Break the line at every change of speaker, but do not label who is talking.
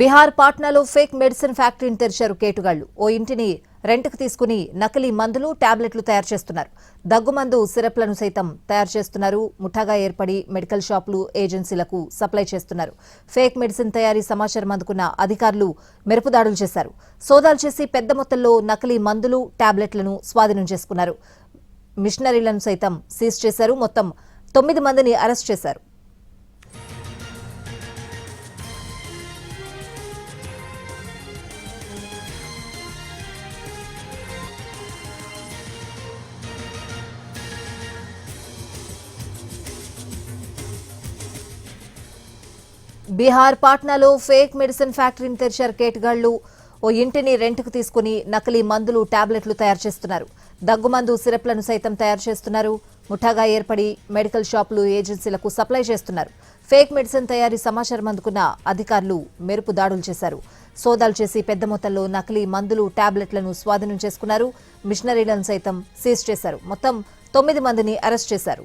Bihar పాట్నాలో fake medicine ఫ్యాక్టరీని తెరిచారు కేటుగాళ్లు. ఓ ఇంటిని రెంట్కు తీసుకుని నకిలీ మందులు, టాబ్లెట్లు తయారు చేస్తున్నారు. దగ్గుమందు సిరప్లను సైతం తయారు చేస్తున్నారు. ముఠాగా ఏర్పడి మెడికల్ షాపులు, ఏజెన్సీలకు సప్లై చేస్తున్నారు. ఫేక్ మెడిసిన్ తయారీ సమాచారం అందుకున్న అధికారులు మెరుపుదాడులు చేశారు. సోదాలు చేసి పెద్ద మొత్తంలో నకిలీ మందులు, టాబ్లెట్లను స్వాధీనం చేసుకున్నారు. మిషనరీలను సైతం సీజ్ చేశారు. మొత్తం 9 మందిని అరెస్ట్ చేశారు. బీహార్ పాట్నాలో ఫేక్ మెడిసిన్ ఫ్యాక్టరీని తెరిచారు కేటుగాళ్లు. ఓ ఇంటిని రెంట్కు తీసుకుని నకిలీ మందులు, టాబ్లెట్లు తయారు చేస్తున్నారు. దగ్గుమందు సిరప్లను సైతం తయారు చేస్తున్నారు. ముఠాగా ఏర్పడి మెడికల్ షాపులు, ఏజెన్సీలకు సప్లై చేస్తున్నారు. ఫేక్ మెడిసిన్ తయారీ సమాచారం అందుకున్న అధికారులు మెరుపు దాడులు చేశారు. సోదాలు చేసి పెద్ద మొత్తంలో నకిలీ మందులు, టాబ్లెట్లను స్వాధీనం చేసుకున్నారు. మిషనరీలను సైతం సీజ్ చేశారు. మొత్తం 9 మందిని అరెస్ట్ చేశారు.